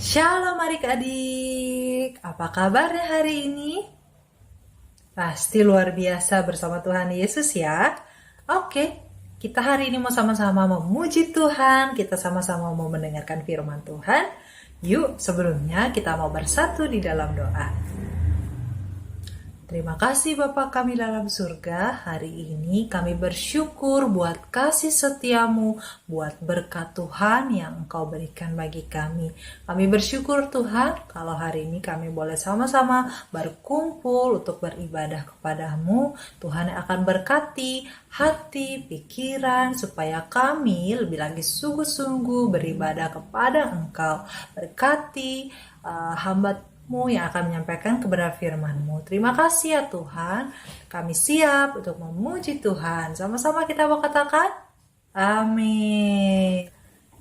Shalom adik-adik, apa kabarnya hari ini? Pasti luar biasa bersama Tuhan Yesus ya. Oke, kita hari ini mau sama-sama memuji Tuhan, kita sama-sama mau mendengarkan firman Tuhan. Yuk, sebelumnya kita mau bersatu di dalam doa. Terima kasih Bapa kami dalam surga, hari ini kami bersyukur buat kasih setiamu, buat berkat Tuhan yang Engkau berikan bagi kami. Kami bersyukur Tuhan kalau hari ini kami boleh sama-sama berkumpul untuk beribadah kepadamu. Tuhan yang akan berkati hati, pikiran, supaya kami lebih lagi sungguh-sungguh beribadah kepada Engkau. Berkati hamba yang akan menyampaikan kebenaran firman-Mu. Terima kasih ya Tuhan, kami siap untuk memuji Tuhan. Sama-sama kita mau katakan, amin.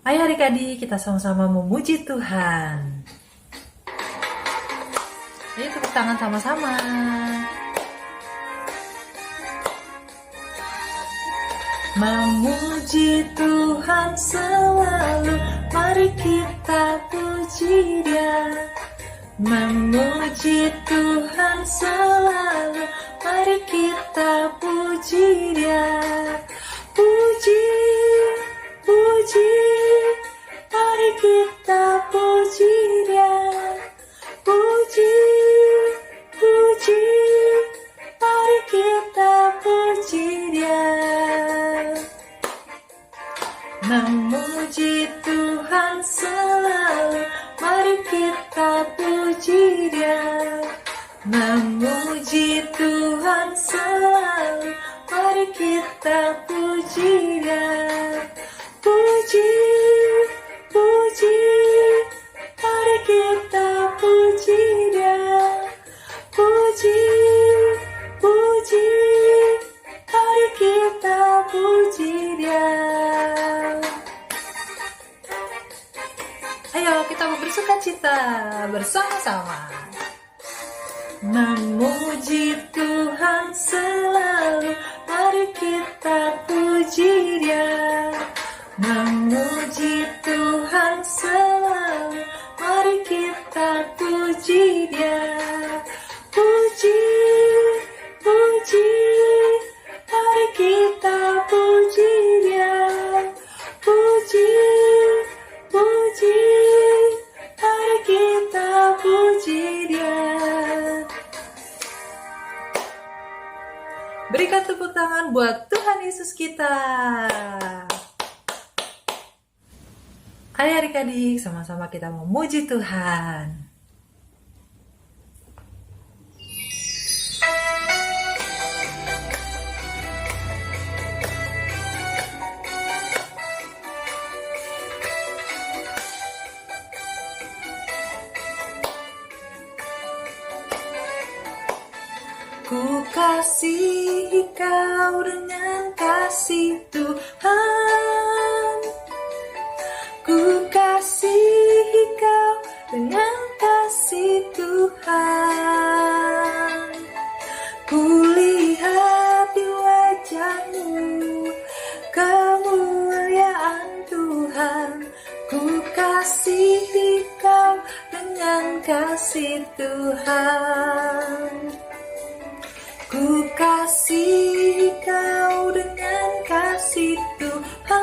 Ayo adik-adik, kita sama-sama memuji Tuhan. Ayo tepuk tangan sama-sama. Memuji Tuhan selalu, mari kita puji Dia. Memuji Tuhan selalu, mari kita puji Dia. Puji, puji, mari kita puji Dia. Puji, puji, mari kita puji Dia. Memuji Tuhan selalu, mari kita puji Dia. Memuji Tuhan selalu, mari kita puji Dia. Puji, puji, mari kita puji Dia. Puji, puji, mari kita puji Dia. Ayo kita mau bersuka cita bersama-sama. Memuji Tuhan selalu, mari kita puji Dia. Memuji Tuhan selalu, mari kita puji Dia. Puji, puji, mari kita puji Dia. Puji, puji, mari kita puji Dia. Berikan tepuk tangan buat Tuhan Yesus kita. Ayo adik-adik, sama-sama kita memuji Tuhan. Ku kasihi kau dengan kasih Tuhan. Ku kasihi kau dengan kasih Tuhan. Ku lihat di wajah-Mu kemuliaan Tuhan. Ku kasihi kau dengan kasih Tuhan. Ku kasihi kau dengan kasih Tuhan.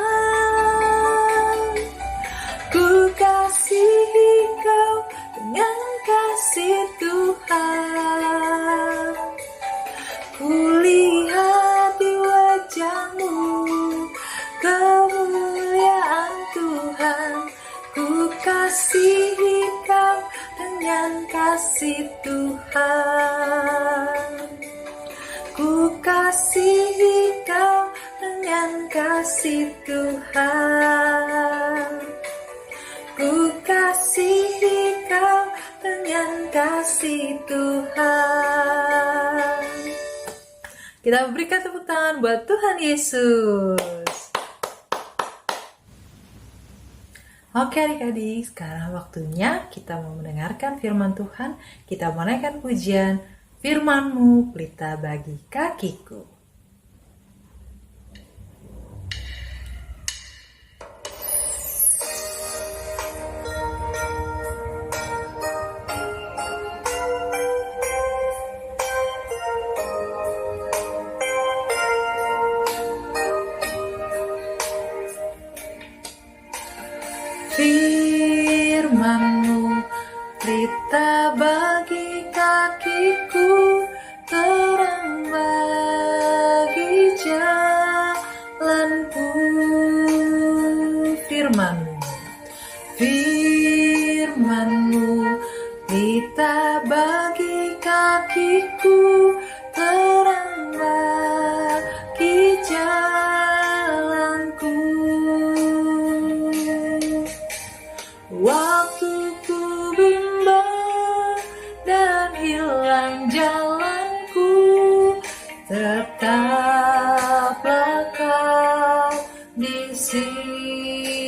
Ku kasihi kau dengan kasih Tuhan. Ku lihat di wajah-Mu kemuliaan Tuhan. Ku kasihi kau dengan kasih Tuhan. Ku kasihi kau dengan kasih Tuhan. Ku kasihi kau dengan kasih Tuhan. Kita berikan tepuk tangan buat Tuhan Yesus. Oke adik-adik, sekarang waktunya kita mau mendengarkan firman Tuhan. Kita mau menaikkan pujian, firman-Mu pelita bagi kakiku. Tetaplah kau di sisiku,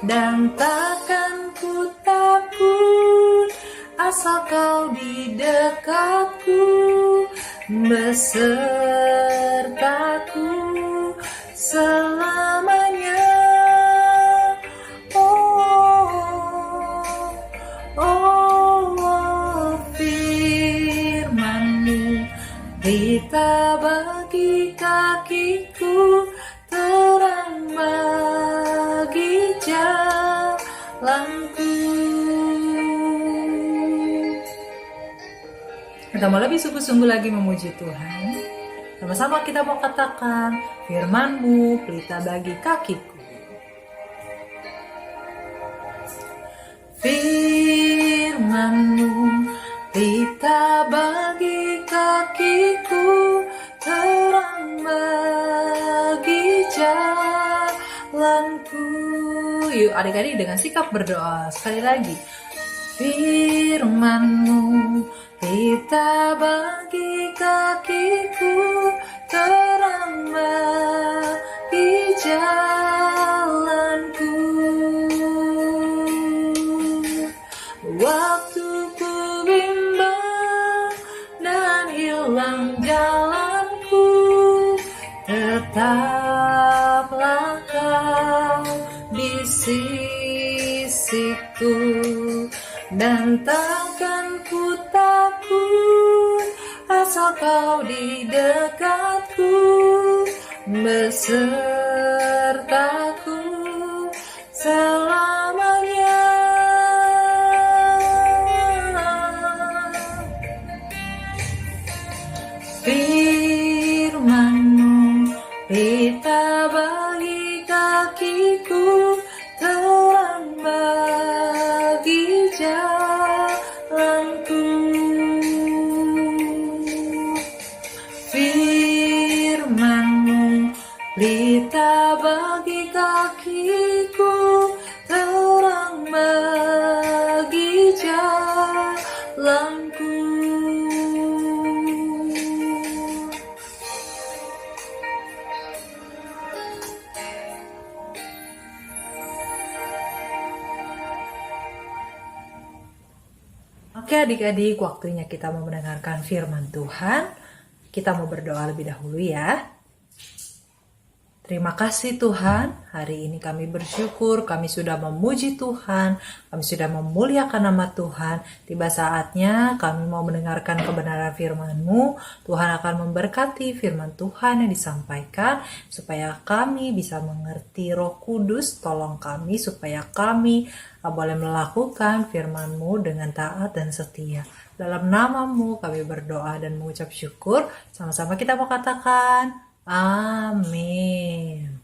dan takkan ku takut asal kau di dekatku, besertaku selamanya. Firman-Mu berita bagi kakiku, terang bagi jalanku. Kita mau lebih sungguh-sungguh lagi memuji Tuhan. Sama-sama kita mau katakan, firman-Mu pelita bagi kakiku. Firman-Mu pelita bagi kakiku, terang bagi jalanku. Yuk adik-adik dengan sikap berdoa sekali lagi. Firman-Mu pelita bagi kakiku, terang bagi jalanku. Waktu ku bimbang dan hilang jalanku, tetaplah kau di sisiku, dan takkan ku takut asal kau di dekatku, besertaku selamanya. Firman-Mu pelita bagi kakiku, terang bagi jalanku. Firman-Mu pelita bagi kakiku, terang bagi jalanku. Oke adik-adik, waktunya kita mau mendengarkan firman Tuhan. Kita mau berdoa lebih dahulu ya. Terima kasih Tuhan, hari ini kami bersyukur, kami sudah memuji Tuhan, kami sudah memuliakan nama Tuhan. Tiba saatnya kami mau mendengarkan kebenaran firman-Mu. Tuhan akan memberkati firman Tuhan yang disampaikan, supaya kami bisa mengerti. Roh Kudus, tolong kami supaya kami boleh melakukan firman-Mu dengan taat dan setia. Dalam nama-Mu kami berdoa dan mengucap syukur. Sama-sama kita mau katakan, amin.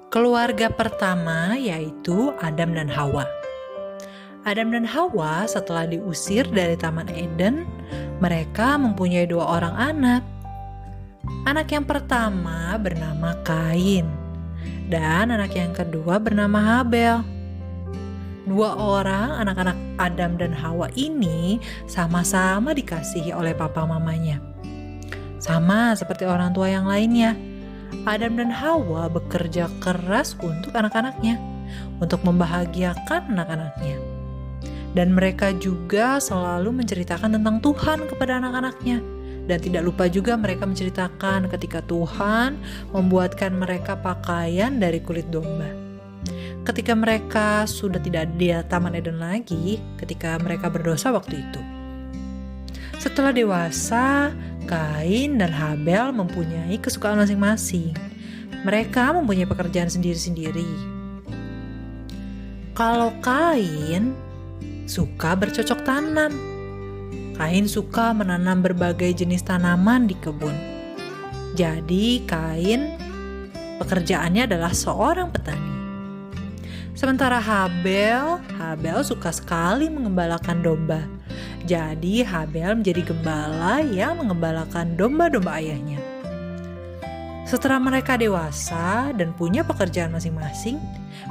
Keluarga pertama yaitu Adam dan Hawa. Adam dan Hawa setelah diusir dari Taman Eden, mereka mempunyai 2 orang anak. Anak yang pertama bernama Kain, dan anak yang kedua bernama Habel. 2 orang anak-anak Adam dan Hawa ini sama-sama dikasihi oleh papa mamanya. Sama seperti orang tua yang lainnya, Adam dan Hawa bekerja keras untuk anak-anaknya, untuk membahagiakan anak-anaknya. Dan mereka juga selalu menceritakan tentang Tuhan kepada anak-anaknya. Dan tidak lupa juga mereka menceritakan ketika Tuhan membuatkan mereka pakaian dari kulit domba. Ketika mereka sudah tidak di Taman Eden lagi, ketika mereka berdosa waktu itu. Setelah dewasa, Kain dan Habel mempunyai kesukaan masing-masing. Mereka mempunyai pekerjaan sendiri-sendiri. Kalau Kain suka bercocok tanam. Kain suka menanam berbagai jenis tanaman di kebun. Jadi Kain pekerjaannya adalah seorang petani. Sementara Habel suka sekali mengembalakan domba. Jadi Habel menjadi gembala yang mengembalakan domba-domba ayahnya. Setelah mereka dewasa dan punya pekerjaan masing-masing,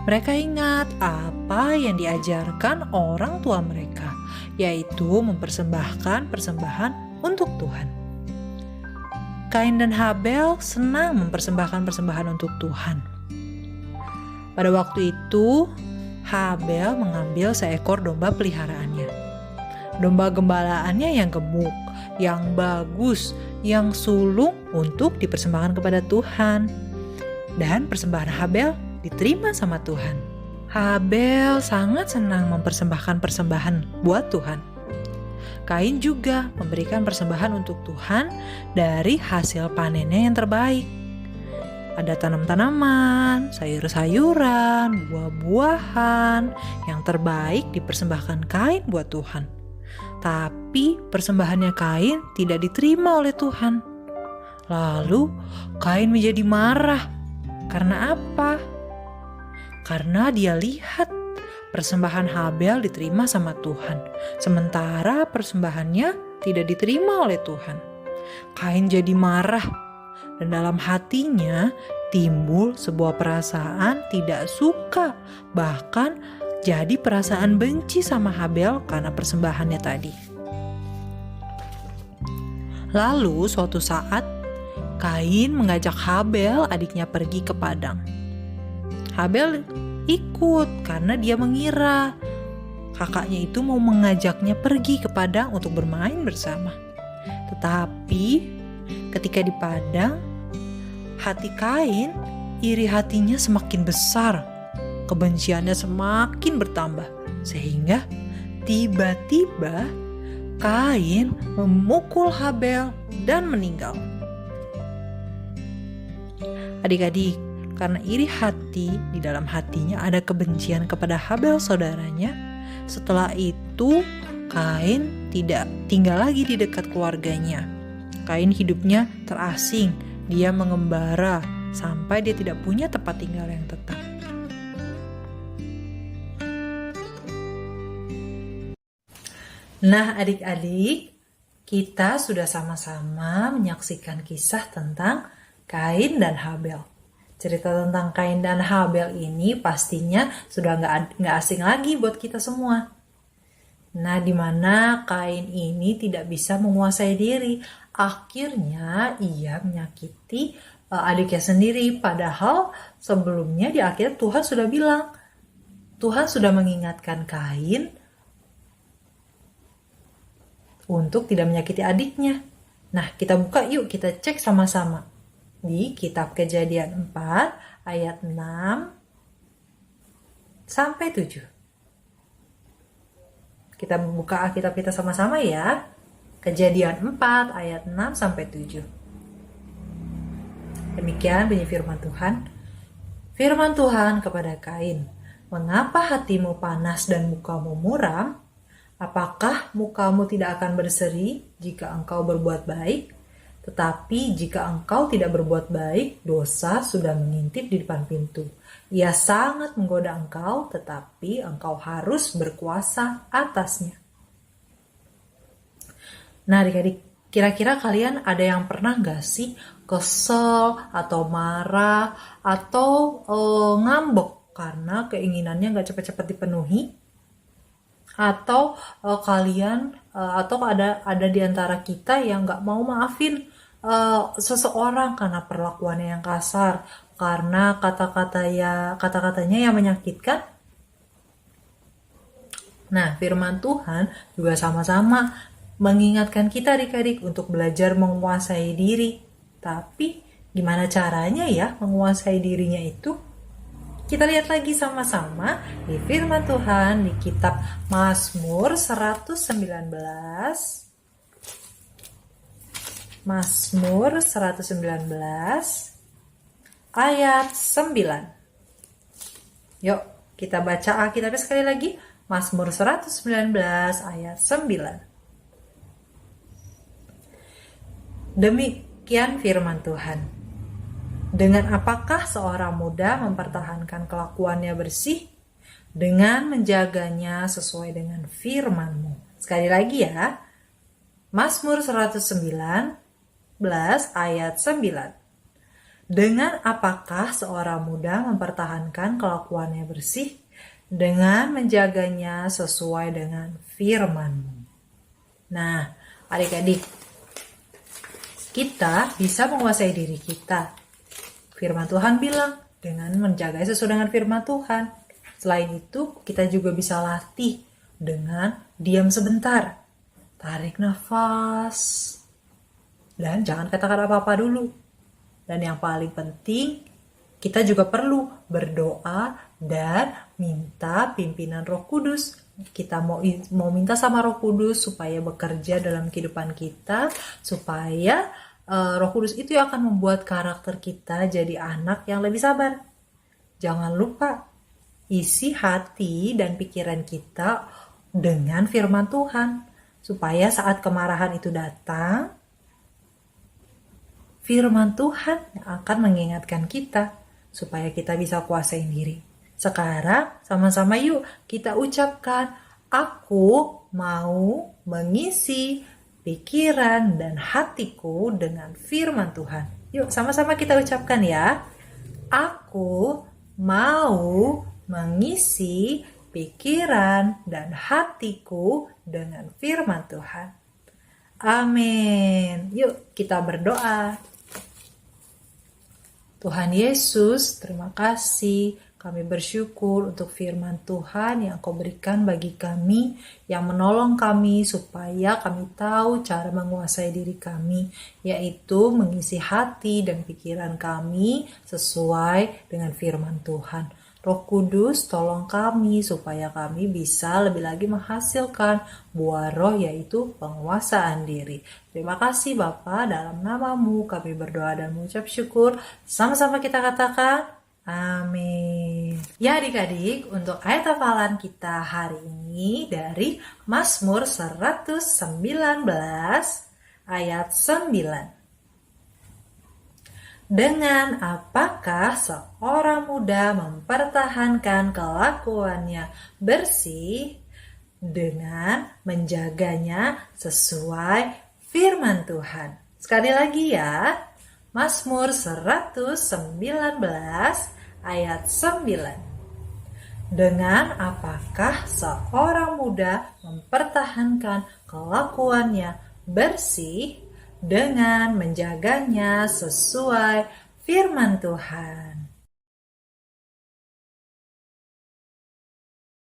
mereka ingat apa yang diajarkan orang tua mereka, yaitu mempersembahkan persembahan untuk Tuhan. Kain dan Habel senang mempersembahkan persembahan untuk Tuhan. Pada waktu itu, Habel mengambil seekor domba peliharaannya. Domba gembalaannya yang gemuk, yang bagus, yang sulung untuk dipersembahkan kepada Tuhan. Dan persembahan Habel diterima sama Tuhan. Habel sangat senang mempersembahkan persembahan buat Tuhan. Kain juga memberikan persembahan untuk Tuhan dari hasil panennya yang terbaik. Ada tanam-tanaman, sayur-sayuran, buah-buahan yang terbaik dipersembahkan Kain buat Tuhan. Tapi persembahannya Kain tidak diterima oleh Tuhan. Lalu Kain menjadi marah. Karena apa? Karena dia lihat persembahan Habel diterima sama Tuhan, sementara persembahannya tidak diterima oleh Tuhan. Kain jadi marah, dan dalam hatinya timbul sebuah perasaan tidak suka, bahkan jadi perasaan benci sama Habel karena persembahannya tadi. Lalu suatu saat Kain mengajak Habel adiknya pergi ke padang. Habel ikut karena dia mengira kakaknya itu mau mengajaknya pergi ke padang untuk bermain bersama. Tetapi ketika di padang, hati Kain, iri hatinya semakin besar. Kebenciannya semakin bertambah, sehingga tiba-tiba Kain memukul Habel dan meninggal. Adik-adik, karena iri hati, di dalam hatinya ada kebencian kepada Habel saudaranya. Setelah itu, Kain tidak tinggal lagi di dekat keluarganya. Kain hidupnya terasing, dia mengembara sampai dia tidak punya tempat tinggal yang tetap. Nah, adik-adik, kita sudah sama-sama menyaksikan kisah tentang Kain dan Habel. Cerita tentang Kain dan Habel ini pastinya sudah nggak asing lagi buat kita semua. Nah, di mana Kain ini tidak bisa menguasai diri. Akhirnya ia menyakiti adiknya sendiri. Padahal sebelumnya di akhir Tuhan sudah bilang, Tuhan sudah mengingatkan Kain untuk tidak menyakiti adiknya. Nah, kita buka yuk, kita cek sama-sama. Di kitab Kejadian 4 ayat 6 sampai 7. Kita buka Alkitab kita sama-sama ya. Kejadian 4 ayat 6 sampai 7. Demikian bunyi firman Tuhan. Firman Tuhan kepada Kain, "Mengapa hatimu panas dan mukamu muram? Apakah mukamu tidak akan berseri jika engkau berbuat baik? Tetapi jika engkau tidak berbuat baik, dosa sudah mengintip di depan pintu. Ia sangat menggoda engkau, tetapi engkau harus berkuasa atasnya." Nah, adik-adik, kira-kira kalian ada yang pernah gak sih kesel atau marah atau ngambek karena keinginannya gak cepat-cepat dipenuhi? Atau kalian atau ada di antara kita yang gak mau maafin seseorang karena perlakuannya yang kasar, karena kata-katanya yang menyakitkan. Nah, firman Tuhan juga sama-sama mengingatkan kita adik-adik untuk belajar menguasai diri. Tapi gimana caranya ya menguasai dirinya itu? Kita lihat lagi sama-sama di firman Tuhan di kitab Mazmur 119. Mazmur 119 ayat 9. Yuk, kita baca Alkitabnya sekali lagi. Mazmur 119 ayat 9. Demikian firman Tuhan. Dengan apakah seorang muda mempertahankan kelakuannya bersih? Dengan menjaganya sesuai dengan firman-Mu. Sekali lagi ya. Mazmur 119 ayat 9. Dengan apakah seorang muda mempertahankan kelakuannya bersih? Dengan menjaganya sesuai dengan firman-Mu. Nah, adik-adik, kita bisa menguasai diri kita. Firman Tuhan bilang, dengan menjaga sesuai dengan firman Tuhan. Selain itu, kita juga bisa latih dengan diam sebentar. Tarik nafas. Dan jangan katakan apa-apa dulu. Dan yang paling penting, kita juga perlu berdoa dan minta pimpinan Roh Kudus. Kita mau minta sama Roh Kudus supaya bekerja dalam kehidupan kita, supaya Roh Kudus itu yang akan membuat karakter kita jadi anak yang lebih sabar. Jangan lupa isi hati dan pikiran kita dengan firman Tuhan, supaya saat kemarahan itu datang, firman Tuhan yang akan mengingatkan kita supaya kita bisa kuasain diri. Sekarang sama-sama yuk kita ucapkan, aku mau mengisi pikiran dan hatiku dengan firman Tuhan. Yuk sama-sama kita ucapkan ya. Aku mau mengisi pikiran dan hatiku dengan firman Tuhan. Amin. Yuk kita berdoa. Tuhan Yesus, terima kasih. Kami bersyukur untuk firman Tuhan yang Kau berikan bagi kami, yang menolong kami supaya kami tahu cara menguasai diri kami, yaitu mengisi hati dan pikiran kami sesuai dengan firman Tuhan. Roh Kudus, tolong kami supaya kami bisa lebih lagi menghasilkan buah roh, yaitu penguasaan diri. Terima kasih Bapa, dalam nama-Mu kami berdoa dan mengucap syukur. Sama-sama kita katakan, amin. Ya adik-adik, untuk ayat hafalan kita hari ini dari Mazmur 119 ayat 9. Dengan apakah seorang muda mempertahankan kelakuannya bersih? Dengan menjaganya sesuai firman Tuhan. Sekali lagi ya, Mazmur 119 ayat 9. Dengan apakah seorang muda mempertahankan kelakuannya bersih? Dengan menjaganya sesuai firman Tuhan.